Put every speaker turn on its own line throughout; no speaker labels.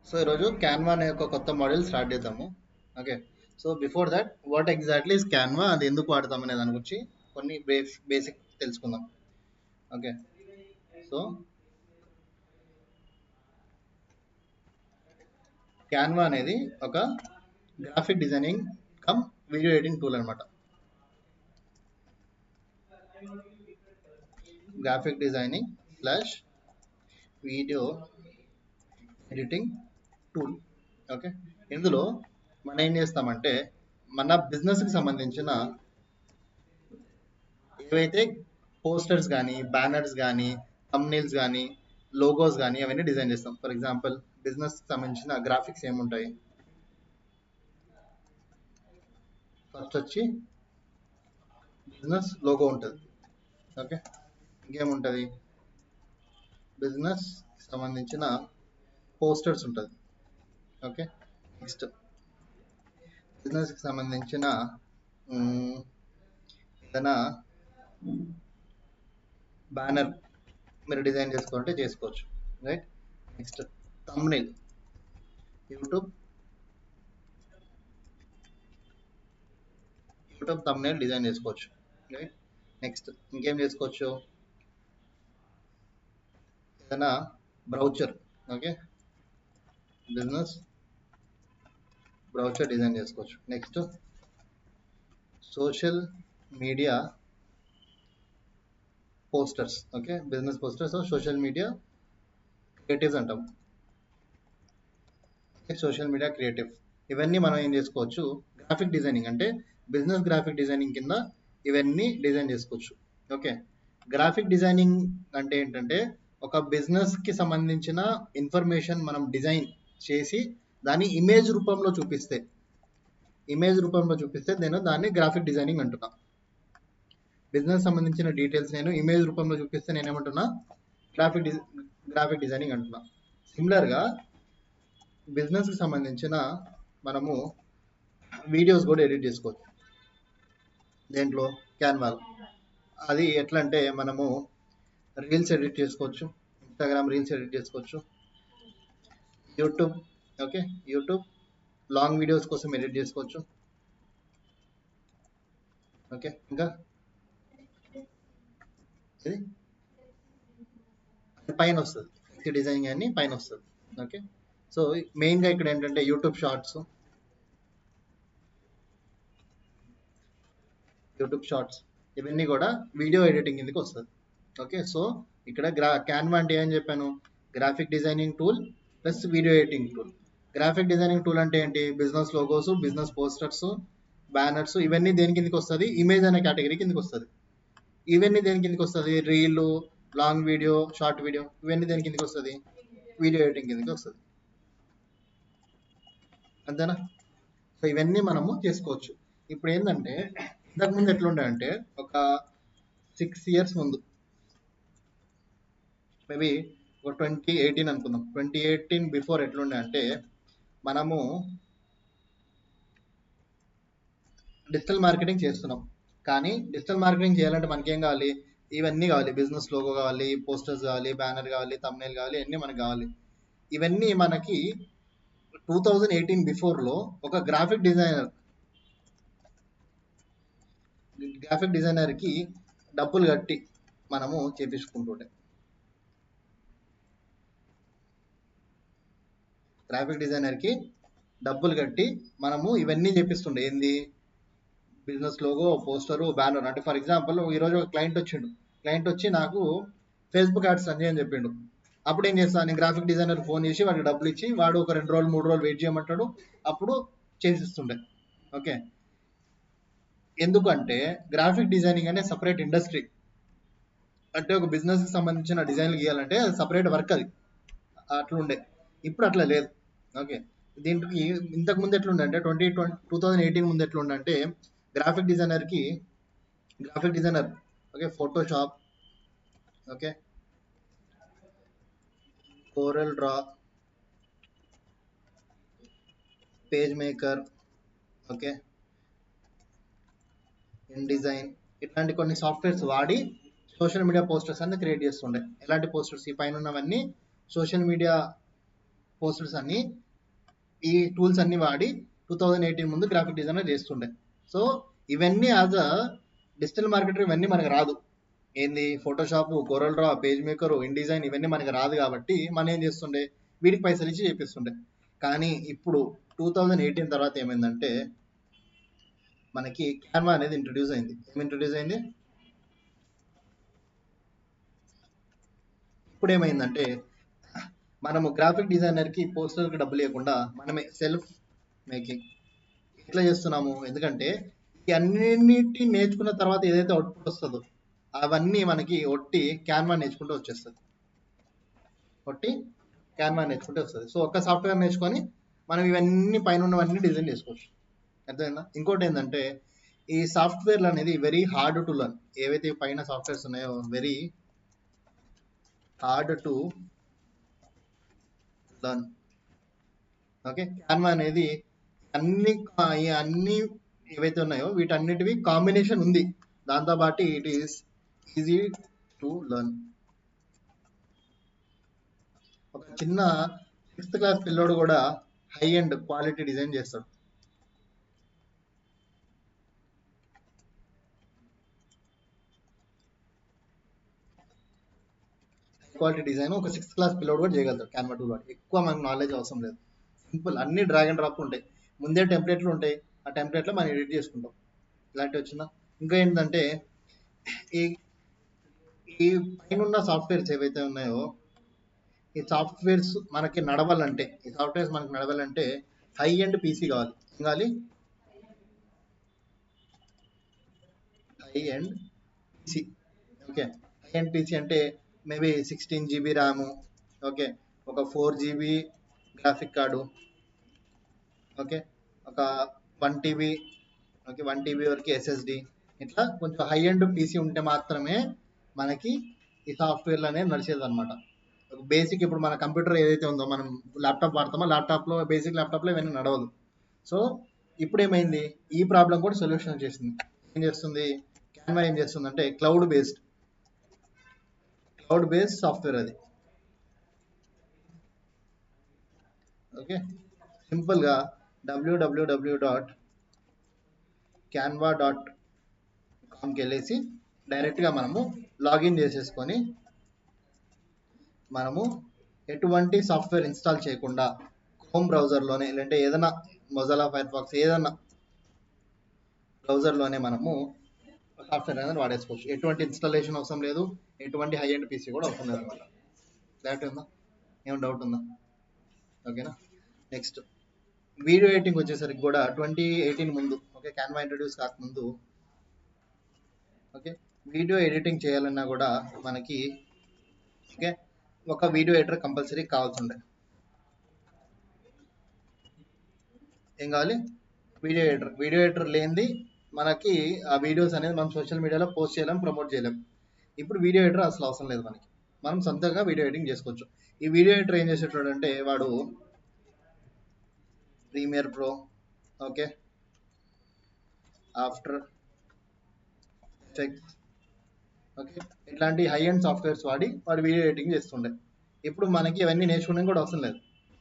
So ఈరోజు Canva అనే ఒక కొత్త మోడల్ స్టార్ట్ చేద్దాము. Okay. So before that what exactly is Canva, అది ఎందుకు వాడతాం అనే దాని గురించి కొన్ని బేసిక్ తెలుసుకుందాం. ఓకే. సో క్యాన్వా అనేది ఒక graphic designing cum video editing tool అనమాట. Graphic designing slash video editing tool. Okay. ఇందులో మనం ఏం చేస్తామంటే మన బిజినెస్కి సంబంధించిన ఏవైతే పోస్టర్స్ కానీ, బ్యానర్స్ కానీ, థంబ్నెయిల్స్ కానీ, లోగోస్ కానీ అవన్నీ డిజైన్ చేస్తాం. ఫర్ ఎగ్జాంపుల్ బిజినెస్కి సంబంధించిన గ్రాఫిక్స్ ఏముంటాయి? ఫస్ట్ వచ్చి బిజినెస్ లోగో ఉంటుంది. ఓకే. ఇంకేముంటుంది? బిజినెస్ సంబంధించిన పోస్టర్స్ ఉంటుంది. ఓకే. నెక్స్ట్ బిజినెస్కి సంబంధించిన ఏదైనా బ్యానర్ మీరు డిజైన్ చేసుకోవాలంటే చేసుకోవచ్చు. Right. Next thumbnail, YouTube thumbnail design చేసుకోవచ్చు. రైట్. నెక్స్ట్ ఇంకేం చేసుకోవచ్చు? ఏదైనా brochure, okay, business brochure design చేసుకోవచ్చు. Next social media posters, okay, business posters, social media creatives అంటాం. సోషల్ మీడియా క్రియేటివ్, ఇవన్నీ మనం ఏం చేసుకోవచ్చు? గ్రాఫిక్ డిజైనింగ్ అంటే బిజినెస్ గ్రాఫిక్ డిజైనింగ్ కింద ఇవన్నీ డిజైన్ చేసుకోవచ్చు. ఓకే. గ్రాఫిక్ డిజైనింగ్ అంటే ఏంటంటే ఒక బిజినెస్కి సంబంధించిన ఇన్ఫర్మేషన్ మనం డిజైన్ చేసి దాన్ని ఇమేజ్ రూపంలో చూపిస్తే నేను దాన్ని గ్రాఫిక్ డిజైనింగ్ అంటున్నా. బిజినెస్ సంబంధించిన డీటెయిల్స్ నేను ఇమేజ్ రూపంలో చూపిస్తే నేను ఏమంటున్నా? గ్రాఫిక్ డిజైనింగ్ అంటున్నా. సిమిలర్గా బిజినెస్కి సంబంధించిన మనము వీడియోస్ కూడా ఎడిట్ చేసుకోవచ్చు దేంట్లో? క్యాన్వాలో. అది ఎట్లా అంటే మనము రీల్స్ ఎడిట్ చేసుకోవచ్చు, ఇన్స్టాగ్రామ్ రీల్స్ ఎడిట్ చేసుకోవచ్చు, YouTube, okay, YouTube long videos కోసం ఎడిట్ చేసుకోవచ్చు. ఓకే. ఇంకా ఇది పైన వస్తుంది, డిజైనింగ్ అన్ని పైన వస్తుంది. ఓకే. సో మెయిన్గా ఇక్కడ ఏంటంటే యూట్యూబ్ షార్ట్స్ ఇవన్నీ కూడా వీడియో ఎడిటింగ్ కిందకి వస్తుంది. ఓకే. సో ఇక్కడ క్యాన్వా అంటే ఏమని చెప్పాను? Graphic designing tool plus video editing tool. Graphic designing tool అంటే ఏంటి? Business logos, business posters, banners, ఇవన్నీ దేని కిందకి వస్తుంది? ఇమేజ్ అనే కేటగిరీ కిందకి వస్తుంది. ఇవన్నీ దేని కిందకి వస్తుంది? Reel, long video, short video, ఇవన్నీ దేని కిందకి వస్తుంది? వీడియో ఎడిటింగ్ కిందకి వస్తుంది. అంతేనా? సో ఇవన్నీ మనము చేసుకోవచ్చు. ఇప్పుడు ఏంటంటే ఇంతకుముందు ఎట్లుండే అంటే ఒక 6 years ముందు, మేబీ ఒక 2018 అనుకుందాం. 2018 బిఫోర్ ఎట్లుండే అంటే మనము డిజిటల్ మార్కెటింగ్ చేస్తున్నాం. కానీ డిజిటల్ మార్కెటింగ్ చేయాలంటే మనకేం కావాలి? ఇవన్నీ కావాలి. బిజినెస్ లోగో కావాలి, పోస్టర్స్ కావాలి, బ్యానర్ కావాలి, థంబ్నెయిల్ కావాలి, అన్నీ మనకు కావాలి. ఇవన్నీ మనకి 2018 బిఫోర్లో ఒక గ్రాఫిక్ డిజైనర్కి డబ్బులు కట్టి మనము చేపించుకుంటుండే. గ్రాఫిక్ డిజైనర్కి డబ్బులు కట్టి మనము ఇవన్నీ చేపిస్తుండే. ఏంది? Business logo, poster, banner. అంటే ఫర్ ఎగ్జాంపుల్ ఈరోజు ఒక క్లయింట్ వచ్చి నాకు ఫేస్బుక్ యాడ్స్ అని చెప్పిండు. అప్పుడు ఏం చేస్తాను? నేను గ్రాఫిక్ డిజైనర్ ఫోన్ చేసి వాడికి డబ్బులు ఇచ్చి వాడు ఒక 2 రోజులు 3 రోజులు వెయిట్ చేయమంటాడు. అప్పుడు చేసిస్తుండే. ఓకే. ఎందుకంటే గ్రాఫిక్ డిజైనింగ్ అనే సపరేట్ ఇండస్ట్రీ. అంటే ఒక బిజినెస్కి సంబంధించిన డిజైన్లు గీయాలంటే సపరేట్ వర్క్, అది అట్లా ఉండే. ఇప్పుడు అట్లా లేదు. ఓకే. దీనికి ఇంతకు ముందు ఎట్లుండే అంటే 2018 ముందు ఎట్లుండే అంటే graphic designer, okay, Photoshop, okay, coral draw, page maker, okay, in design, ఇట్లాంటి కొన్ని సాఫ్ట్వేర్స్ వాడి సోషల్ మీడియా పోస్టర్స్ అన్ని క్రియేట్ చేస్తుండే. ఎలాంటి పోస్టర్స్? ఈ పైన ఉన్నవన్నీ సోషల్ మీడియా పోస్టర్స్ అన్ని ఈ టూల్స్ అన్ని వాడి 2018 ముందు గ్రాఫిక్ డిజైనర్ చేస్తుండే. సో ఇవన్నీ యాజ్ అ డిజిటల్ మార్కెటర్ ఇవన్నీ మనకు రాదు. ఏంది Photoshop, coral draw, page maker, in design ఇవన్నీ మనకి రాదు కాబట్టి మనం ఏం చేస్తుండే, వీటికి పైసలు ఇచ్చి చేపిస్తుండే. కానీ ఇప్పుడు 2018 తర్వాత ఏమైందంటే మనకి క్యాన్వా అనేది ఇంట్రడ్యూస్ అయింది. ఏమి ఇంట్రడ్యూస్ అయింది? ఇప్పుడు ఏమైందంటే మనము గ్రాఫిక్ డిజైనర్కి పోస్టర్కి డబ్బులు లేకుండా మనమే సెల్ఫ్ మేకింగ్ ఎట్లా చేస్తున్నాము? ఎందుకంటే ఈ అన్నిటిని నేర్చుకున్న తర్వాత ఏదైతే అవుట్పుట్ వస్తుందో అవన్నీ మనకి ఒట్టి క్యాన్వా నేర్చుకుంటూ వచ్చేస్తుంది. ఒట్టి క్యాన్వా నేర్చుకుంటే వస్తుంది. సో ఒక్క సాఫ్ట్వేర్ నేర్చుకొని మనం ఇవన్నీ పైన ఉన్నవన్నీ డిజైన్ చేసుకోవచ్చు. అర్థమైందా? ఇంకోటి ఏంటంటే ఈ సాఫ్ట్వేర్లు అనేది వెరీ హార్డ్ టు లర్న్. ఏవైతే పైన సాఫ్ట్వేర్స్ ఉన్నాయో very hard to learn. Okay, Canva అనేది అన్ని ఏవైతే ఉన్నాయో వీటన్నిటివి కాంబినేషన్ ఉంది. దాంతోపాటు it is easy to learn. ఒక చిన్న 6th క్లాస్ పిల్లోడు కూడా హై అండ్ క్వాలిటీ డిజైన్ చేస్తాడు. క్వాలిటీ డిజైన్ ఒక 6th క్లాస్ పిల్లోడు కూడా చేయగలుగుతాడు క్యాన్వా టూల్ వాడి. ఎక్కువ మనకు నాలెడ్జ్ అవసరం లేదు. సింపుల్, అన్ని డ్రాగ్ అండ్ డ్రాప్ ఉంటాయి. ముందే టెంప్లెట్లు ఉంటాయి, ఆ టెంప్లెట్లో మనం ఎడిట్ చేసుకుంటాం. ఇలాంటివి వచ్చిందా? ఇంకా ఏంటంటే ఈ ఈ పైన ఉన్న సాఫ్ట్వేర్స్ ఏవైతే ఉన్నాయో ఈ సాఫ్ట్వేర్స్ మనకి నడవాలంటే హై అండ్ పీసీ కావాలి. ఏం కావాలి? High and PC. Okay, high and PC అంటే మేబీ 16 GB ర్యాము, ఓకే, ఒక 4 GB గ్రాఫిక్ కార్డు, ఓకే, ఒక 1 TB, ఓకే, 1 TB వరకు SSD. ఇట్లా కొంచెం హై అండ్ పీసీ ఉంటే మాత్రమే మనకి ఈ సాఫ్ట్వేర్లు అనేది నడిచేది అనమాట. బేసిక్ ఇప్పుడు మన కంప్యూటర్ ఏదైతే ఉందో మనం ల్యాప్టాప్ వాడతామో ల్యాప్టాప్లో బేసిక్ ల్యాప్టాప్లో ఇవన్నీ నడవదు. సో ఇప్పుడు ఏమైంది, ఈ ప్రాబ్లం కూడా సొల్యూషన్ చేసింది. ఏం చేస్తుంది క్యాన్వా? ఏం చేస్తుంది అంటే క్లౌడ్ బేస్డ్ సాఫ్ట్వేర్ అది. ఓకే, సింపుల్గా www.canva.comకి వెళ్ళేసి డైరెక్ట్గా మనము లాగిన్ చేసేసుకొని మనము ఎటువంటి సాఫ్ట్వేర్ ఇన్స్టాల్ చేయకుండా క్రోమ్ బ్రౌజర్లోనే లేదంటే ఏదైనా మొజాలా ఫైర్ ఫాక్స్ ఏదైనా బ్రౌజర్లోనే మనము సాఫ్ట్వేర్ అనేది వాడేసుకోవచ్చు. ఎటువంటి ఇన్స్టాలేషన్ అవసరం లేదు, ఎటువంటి హై అండ్ పీసీ కూడా అవసరం లేదు అనమాట. క్లారిటీ ఉందా? ఏమైనా డౌట్ ఉందా? ఓకేనా. నెక్స్ట్ వీడియో ఎడిటింగ్ వచ్చేసరికి కూడా 2018 ముందు, ఓకే, క్యాన్వా ఇంట్రడ్యూస్ కాకముందు, ఓకే, వీడియో ఎడిటింగ్ చేయాలన్నా కూడా మనకి ఓకే ఒక వీడియో ఎడిటర్ కంపల్సరీ కావాల్సి ఉండే. ఏం కావాలి? వీడియో ఎడిటర్ లేనిది మనకి ఆ వీడియోస్ అనేది మనం సోషల్ మీడియాలో పోస్ట్ చేయలేం, ప్రమోట్ చేయలేం. ఇప్పుడు వీడియో ఎడిటర్ అసలు అవసరం లేదు మనకి, మనం సొంతంగా వీడియో ఎడిటింగ్ చేసుకోవచ్చు. ఈ వీడియో ఎడిటర్ ఏం చేసేటోడు అంటే వాడు premiere pro, okay, after effects, okay, ఇట్లాంటి హై అండ్ సాఫ్ట్వేర్స్ వాడు వీడియో ఎడిటింగ్ చేస్తుండే. ఇప్పుడు మనకి ఇవన్నీ నేర్చుకోవడం కూడా అవసరం లేదు.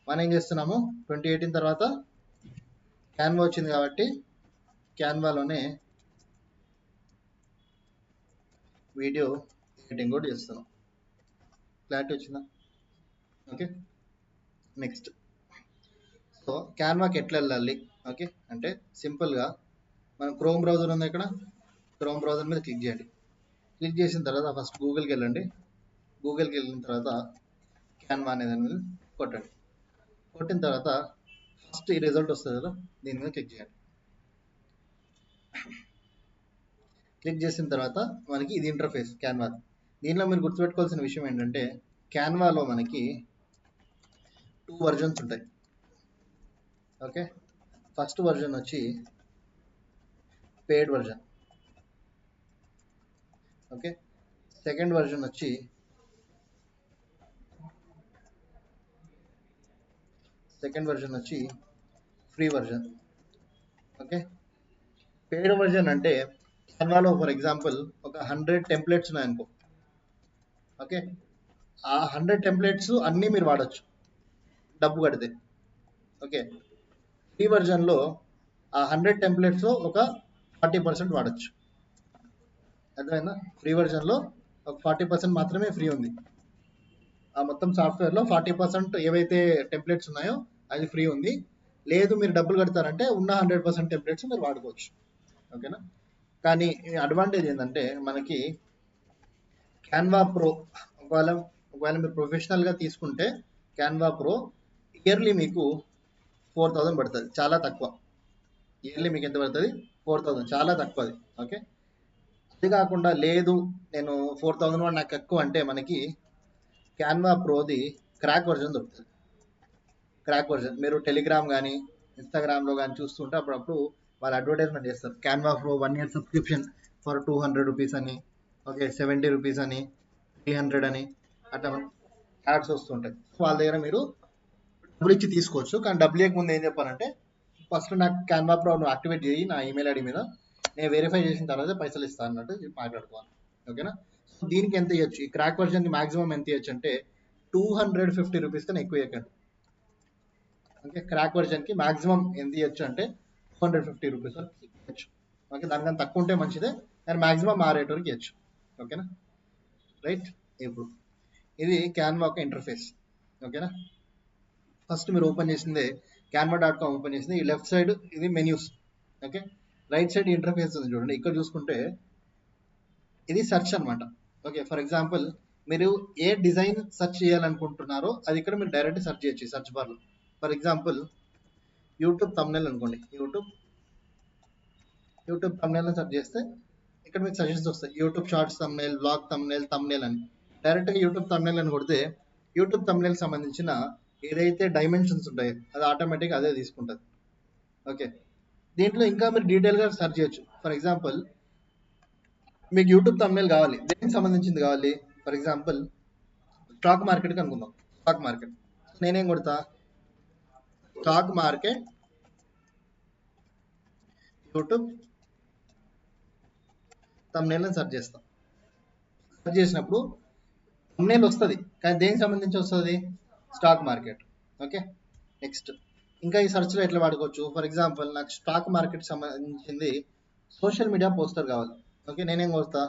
మనం ఏం చేస్తున్నాము 2018 తర్వాత క్యాన్వా వచ్చింది కాబట్టి క్యాన్వాలోనే వీడియో ఎడిటింగ్ కూడా చేస్తున్నాం. క్లారిటీ వచ్చిందా? ఓకే, నెక్స్ట్ సో క్యాన్వాకి ఎట్లా వెళ్ళాలి? ఓకే, అంటే సింపుల్గా మనం క్రోమ్ బ్రౌజర్ ఉంది ఇక్కడ, క్రోమ్ బ్రౌజర్ మీద క్లిక్ చేయండి. క్లిక్ చేసిన తర్వాత ఫస్ట్ గూగుల్కి వెళ్ళండి. గూగుల్కి వెళ్ళిన తర్వాత క్యాన్వా అనేది కొట్టండి. కొట్టిన తర్వాత ఫస్ట్ ఈ రిజల్ట్ వస్తుంది కదా, దీని మీద క్లిక్ చేయండి. క్లిక్ చేసిన తర్వాత మనకి ఇది ఇంటర్ఫేస్ క్యాన్వా. దీనిలో మీరు గుర్తుపెట్టుకోవాల్సిన విషయం ఏంటంటే క్యాన్వాలో మనకి 2 వర్జన్స్ ఉంటాయి. ఓకే, ఫస్ట్ వర్జన్ వచ్చి paid version, okay, second version వచ్చి free version. Okay, paid version అంటే క్యాన్వాలో ఫర్ ఎగ్జాంపుల్ ఒక 100 టెంప్లెట్స్ ఉన్నాయనుకో, ఓకే, ఆ 100 టెంప్లెట్స్ అన్నీ మీరు వాడచ్చు. డబ్బు కడితే. ఓకే, ఫ్రీ వర్జన్లో ఆ 100 టెంప్లెట్స్లో ఒక 40% వాడచ్చు. అర్థమైందా? ఫ్రీ వర్జన్లో ఒక 40% మాత్రమే ఫ్రీ ఉంది. ఆ మొత్తం సాఫ్ట్వేర్లో 40% ఏవైతే టెంప్లెట్స్ ఉన్నాయో అది ఫ్రీ ఉంది. లేదు మీరు డబ్బులు కడతారంటే ఉన్న 100% టెంప్లెట్స్ మీరు వాడుకోవచ్చు. ఓకేనా? కానీ అడ్వాంటేజ్ ఏంటంటే మనకి క్యాన్వా ప్రో ఒకవేళ మీరు ప్రొఫెషనల్గా తీసుకుంటే క్యాన్వా ప్రో ఇయర్లీ మీకు 4000 పడుతుంది, చాలా తక్కువ. ఇయర్లీ మీకు ఎంత పడుతుంది? 4000, చాలా తక్కువ అది. ఓకే, అది కాకుండా లేదు నేను 4000 నాకు ఎక్కువ అంటే మనకి క్యాన్వా ప్రోది క్రాక్ వర్జన్ దొరుకుతుంది. క్రాక్ వర్జన్ మీరు టెలిగ్రామ్ కానీ ఇన్స్టాగ్రామ్లో కానీ చూస్తుంటే అప్పుడప్పుడు వాళ్ళు అడ్వర్టైజ్మెంట్ చేస్తారు, Canva pro 1 year subscription for 200 rupees అని, ఓకే 70 రూపీస్ అని, 300 అని, అట్లా యాడ్స్ వస్తుంటాయి. వాళ్ళ దగ్గర మీరు డబ్బులు ఇచ్చి తీసుకోవచ్చు. కానీ డబ్బులు ఇవ్వకముందు ఏం చెప్పాలంటే ఫస్ట్ నాకు క్యాన్వా ప్రో నువ్వు యాక్టివేట్ చేయి నా ఈమెయిల్ ఐడి మీద, నేను వెరిఫై చేసిన తర్వాత పైసలు ఇస్తాను అన్నట్టు మాట్లాడుకోవాలి. ఓకేనా? సో దీనికి ఎంత ఇవ్వచ్చు? ఈ క్రాక్ వర్జన్కి మాక్సిమం ఎంత ఇవ్వచ్చు అంటే 250 రూపీస్ కన్నా ఎక్కువ ఇవ్వకండి. ఓకే, క్రాక్ వర్జన్కి మాక్సిమం ఎంత ఇవ్వచ్చు అంటే 250 రూపీస్ వరకు ఇవ్వచ్చు. ఓకే, దానికన్నా తక్కువ ఉంటే మంచిదే, కానీ మాక్సిమం ఆ రేట్ వరకు ఇవ్వచ్చు. ఓకేనా? రైట్. ఇప్పుడు ఇది క్యాన్వా ఒక ఇంటర్ఫేస్. ఓకేనా? ఫస్ట్ మీరు ఓపెన్ చేసిందే canva.com ఓపెన్ చేసింది. ఈ లెఫ్ట్ సైడ్ ఇది menus. Okay, right side interface ఉంది చూడండి. ఇక్కడ చూసుకుంటే ఇది సెర్చ్ అనమాట. ఓకే, ఫర్ ఎగ్జాంపుల్ మీరు ఏ డిజైన్ సెర్చ్ చేయాలనుకుంటున్నారో అది ఇక్కడ మీరు డైరెక్ట్ సెర్చ్ చేయొచ్చు సెర్చ్ బార్లో. ఫర్ ఎగ్జాంపుల్ యూట్యూబ్ థంబ్నెయిల్ అనుకోండి. యూట్యూబ్ థంబ్నెయిల్ సెర్చ్ చేస్తే ఇక్కడ మీకు సజెషన్స్ వస్తాయి. YouTube shorts thumbnail, blog thumbnail అని. డైరెక్ట్గా యూట్యూబ్ థంబ్నెయిల్ అని కొడితే యూట్యూబ్ థంబ్నెయిల్ సంబంధించిన ఏదైతే డైమెన్షన్స్ ఉంటాయో అది ఆటోమేటిక్గా అదే తీసుకుంటుంది. ఓకే, దీంట్లో ఇంకా మీరు డీటెయిల్గా సెర్చ్ చేయొచ్చు. ఫర్ ఎగ్జాంపుల్ మీకు యూట్యూబ్ థంబ్నెయిల్ కావాలి, దేనికి సంబంధించింది కావాలి? ఫర్ ఎగ్జాంపుల్ స్టాక్ మార్కెట్కి అనుకుందాం. స్టాక్ మార్కెట్ నేనేం కొడతా? Stock market YouTube thumbnail search చేస్తాం. సెర్చ్ చేసినప్పుడు థంబ్నెయిల్ వస్తుంది, కానీ దేనికి సంబంధించి వస్తుంది? Stock market. ఓకే, నెక్స్ట్ ఇంకా ఈ సెర్చ్లో ఎట్లా వాడుకోవచ్చు? ఫర్ ఎగ్జాంపుల్ నాకు స్టాక్ మార్కెట్ సంబంధించింది సోషల్ మీడియా పోస్టర్ కావాలి. ఓకే, నేనేం కొడతా?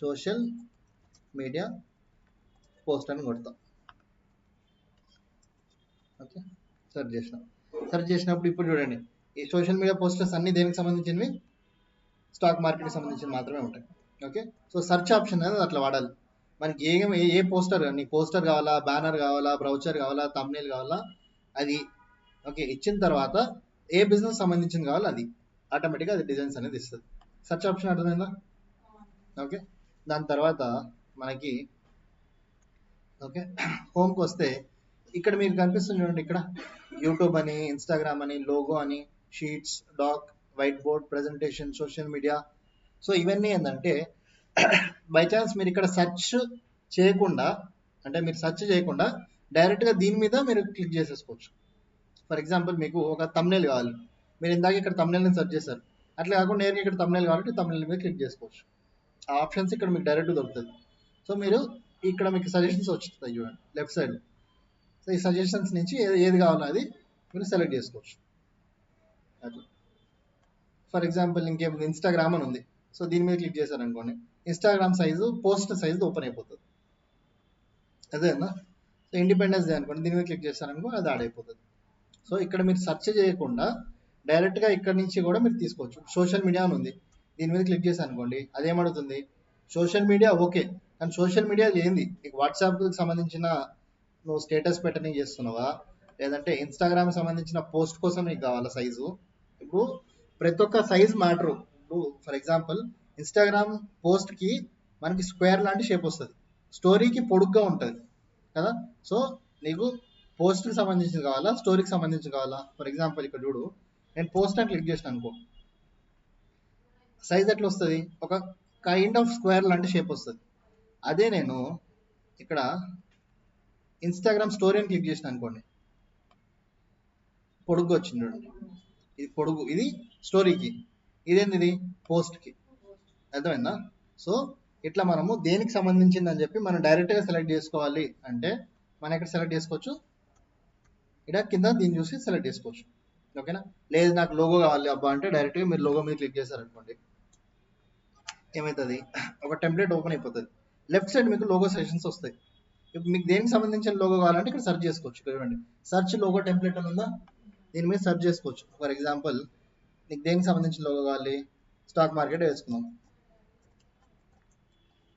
సోషల్ మీడియా పోస్టర్ అని కొడతా. ఓకే, సెర్చ్ చేసినప్పుడు ఇప్పుడు చూడండి ఈ సోషల్ మీడియా పోస్టర్స్ అన్ని దేనికి సంబంధించినవి? స్టాక్ మార్కెట్కి సంబంధించి మాత్రమే ఉంటాయి. ఓకే, సో సెర్చ్ ఆప్షన్ అనేది అట్లా వాడాలి. మనకి ఏ పోస్టర్, నీ పోస్టర్ కావాలా, బ్యానర్ కావాలా, బ్రౌచర్ కావాలా, థంబ్నెయిల్ కావాలా, అది ఓకే ఇచ్చిన తర్వాత ఏ బిజినెస్ సంబంధించింది కావాలో అది ఆటోమేటిక్గా అది డిజైన్స్ అనేది ఇస్తుంది. సెర్చ్ ఆప్షన్ అర్థమైందా? ఓకే, దాని తర్వాత మనకి ఓకే హోమ్కి వస్తే ఇక్కడ మీకు కనిపిస్తుంది చూడండి, ఇక్కడ యూట్యూబ్ అని, ఇన్స్టాగ్రామ్ అని, లోగో అని, sheets, doc, white board, presentation, social media. So ఇవన్నీ ఏంటంటే బై ఛాన్స్ మీరు ఇక్కడ సెర్చ్ చేయకుండా, అంటే మీరు సెర్చ్ చేయకుండా డైరెక్ట్గా దీని మీద మీరు క్లిక్ చేసేసుకోవచ్చు. ఫర్ ఎగ్జాంపుల్ మీకు ఒక థంబ్నెయిల్ కావాలి, మీరు ఇందాక ఇక్కడ థంబ్నెయిల్ని సెర్చ్ చేశారు, అట్లా కాకుండా నేరుగా ఇక్కడ థంబ్నెయిల్ కావాలంటే థంబ్నెయిల్ మీద క్లిక్ చేసుకోవచ్చు. ఆ ఆప్షన్స్ ఇక్కడ మీకు డైరెక్ట్ దొరుకుతుంది. సో మీరు ఇక్కడ మీకు సజెషన్స్ వచ్చేస్తాయి చూడండి లెఫ్ట్ సైడ్. సో ఈ సజెషన్స్ నుంచి ఏది కావాలో అది మీరు సెలెక్ట్ చేసుకోవచ్చు. అట్లా ఫర్ ఎగ్జాంపుల్ ఇంకేం ఇన్స్టాగ్రామ్ అని ఉంది, సో దీని మీద క్లిక్ చేశారనుకోండి Instagram size, post size open అయిపోతుంది. అదేనా? సో ఇండిపెండెన్స్ డే అనుకోండి, దీని మీద క్లిక్ చేశారనుకో అది యాడ్ అయిపోతుంది. సో ఇక్కడ మీరు సెర్చ్ చేయకుండా డైరెక్ట్గా ఇక్కడ నుంచి కూడా మీరు తీసుకోవచ్చు. సోషల్ మీడియా అని ఉంది, దీని మీద క్లిక్ చేశాను అనుకోండి అదేమడుతుంది? సోషల్ మీడియా ఓకే, కానీ సోషల్ మీడియా ఏంది? నీకు వాట్సాప్కి సంబంధించిన నువ్వు స్టేటస్ పెట్టని చేస్తున్నావా, లేదంటే ఇన్స్టాగ్రామ్ సంబంధించిన పోస్ట్ కోసం నీకు కావాలా సైజు? ఇప్పుడు ప్రతి ఒక్క సైజ్ మ్యాటర్. ఇప్పుడు ఫర్ ఎగ్జాంపుల్ ఇన్స్టాగ్రామ్ పోస్ట్కి మనకి స్క్వేర్ లాంటి షేప్ వస్తుంది, స్టోరీకి పొడుగ్గా ఉంటుంది కదా. సో నీకు పోస్ట్కి సంబంధించి కావాలా, స్టోరీకి సంబంధించి కావాలా? ఫర్ ఎగ్జాంపుల్ ఇక్కడ చూడు, నేను పోస్ట్ అని క్లిక్ చేసిన అనుకో సైజ్ ఎట్లా వస్తుంది? ఒక కైండ్ ఆఫ్ స్క్వేర్ లాంటి షేప్ వస్తుంది. అదే నేను ఇక్కడ ఇన్స్టాగ్రామ్ స్టోరీ అని క్లిక్ చేసిన అనుకోండి పొడుగు వచ్చింది చూడండి, ఇది పొడుగు, ఇది స్టోరీకి, ఇదేంది ఇది పోస్ట్కి. అర్థమైందా? సో ఇట్లా మనము దేనికి సంబంధించింది అని చెప్పి మనం డైరెక్ట్గా సెలెక్ట్ చేసుకోవాలి అంటే మనం ఎక్కడ సెలెక్ట్ చేసుకోవచ్చు? ఇక్కడ కింద దీన్ని చూసి సెలెక్ట్ చేసుకోవచ్చు. ఓకేనా, లేదు నాకు లోగో కావాలి అబ్బా అంటే డైరెక్ట్గా మీరు లోగో మీద క్లిక్ చేశారనుకోండి, ఏమవుతుంది, ఒక టెంప్లెట్ ఓపెన్ అయిపోతుంది. లెఫ్ట్ సైడ్ మీకు లోగో సెషన్స్ వస్తాయి. ఇప్పుడు మీకు దేనికి సంబంధించిన లోగో కావాలంటే ఇక్కడ సెర్చ్ చేసుకోవచ్చు. ఇక్కడ చూడండి, సెర్చ్ లోగో టెంప్లెట్ అని ఉందా, దీని మీద సెర్చ్ చేసుకోవచ్చు. ఫర్ ఎగ్జాంపుల్ మీకు దేనికి సంబంధించిన లోగో కావాలి, స్టాక్ మార్కెట్ వేసుకుందాం.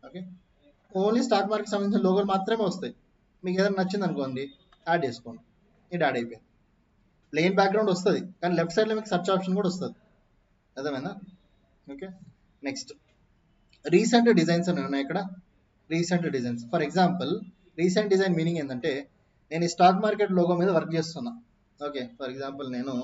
ఓకే, ఓన్లీ స్టాక్ మార్కెట్ సంబంధించిన లోగోలు మాత్రమే వస్తాయి. మీకు ఏదైనా నచ్చింది అనుకోండి, యాడ్ చేసుకోండి. ఇది యాడ్ అయిపోయింది. ప్లెయిన్ బ్యాక్గ్రౌండ్ వస్తుంది, కానీ లెఫ్ట్ సైడ్లో మీకు సెర్చ్ ఆప్షన్ కూడా వస్తుంది. అర్థమైనా? ఓకే, నెక్స్ట్ రీసెంట్ డిజైన్స్ అని ఉన్నాయి ఇక్కడ. Recent designs, for example recent design meaning ఏంటంటే, నేను ఈ స్టాక్ మార్కెట్ లోగో మీద వర్క్ చేస్తున్నా. ఓకే, ఫర్ ఎగ్జాంపుల్ నేను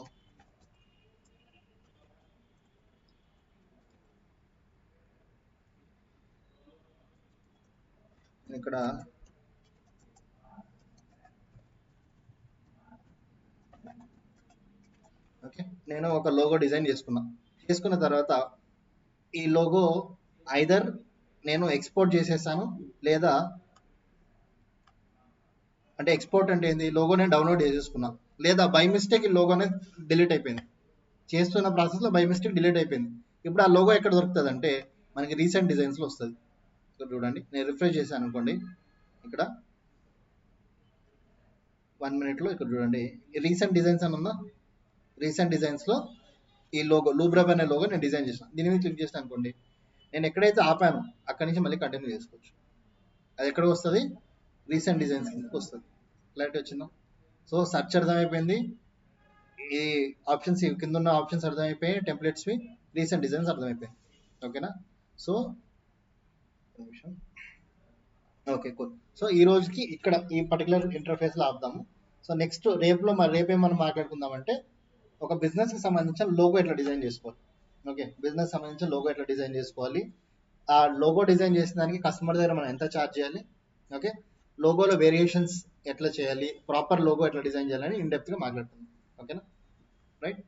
ఇక్కడ ఓకే, నేను ఒక లోగో డిజైన్ చేసుకున్న తర్వాత ఈ లోగో ఐదర్ నేను ఎక్స్పోర్ట్ చేసేసాను, లేదా అంటే ఎక్స్పోర్ట్ అంటే ఏంది, లోగో నేను డౌన్లోడ్ చేసేసుకున్నా, లేదా బై మిస్టేక్ ఈ లోగో అనేది డిలీట్ అయిపోయింది. చేస్తున్న ప్రాసెస్లో బై మిస్టేక్ డిలీట్ అయిపోయింది. ఇప్పుడు ఆ లోగో ఎక్కడ దొరుకుతుంది అంటే మనకి రీసెంట్ డిజైన్స్లో వస్తుంది. ఇక్కడ చూడండి, నేను రిఫ్రెష్ చేశాను అనుకోండి, ఇక్కడ 1 minute ఇక్కడ చూడండి రీసెంట్ డిజైన్స్ అని ఉందా. రీసెంట్ డిజైన్స్లో ఈ లోగో లూబ్రబ్ అనే లోగో నేను డిజైన్ చేసాను. దీని మీద క్లిక్ చేసాను అనుకోండి, నేను ఎక్కడైతే ఆపాను అక్కడి నుంచి మళ్ళీ కంటిన్యూ చేసుకోవచ్చు. అది ఎక్కడ వస్తుంది, రీసెంట్ డిజైన్స్ కిందకి వస్తుంది. క్లారిటీ వచ్చిందా? సో సర్చ్ అర్థమైపోయింది, ఈ ఆప్షన్స్ కింద ఉన్న ఆప్షన్స్ అర్థమైపోయాయి, టెంప్లెట్స్వి, రీసెంట్ డిజైన్స్ అర్థమైపోయాయి. ఓకేనా? So okay cool. సో ఈ రోజుకి ఇక్కడ ఈ పర్టికులర్ ఇంటర్ఫేస్లో ఆపుదాము. సో నెక్స్ట్ రేపే మనం మాట్లాడుకుందామంటే ఒక బిజినెస్కి సంబంధించిన లోగో ఎట్లా డిజైన్ చేసుకోవాలి. ఓకే, బిజినెస్ సంబంధించిన లోగో ఎట్లా డిజైన్ చేసుకోవాలి, ఆ లోగో డిజైన్ చేసిన దానికి కస్టమర్ దగ్గర మనం ఎంత ఛార్జ్ చేయాలి, ఓకే, లోగోలో వేరియేషన్స్ ఎట్లా చేయాలి, ప్రాపర్ లోగో ఎట్లా డిజైన్ చేయాలని ఇన్ డెప్త్గా మాట్లాడుతున్నాం. ఓకేనా, రైట్.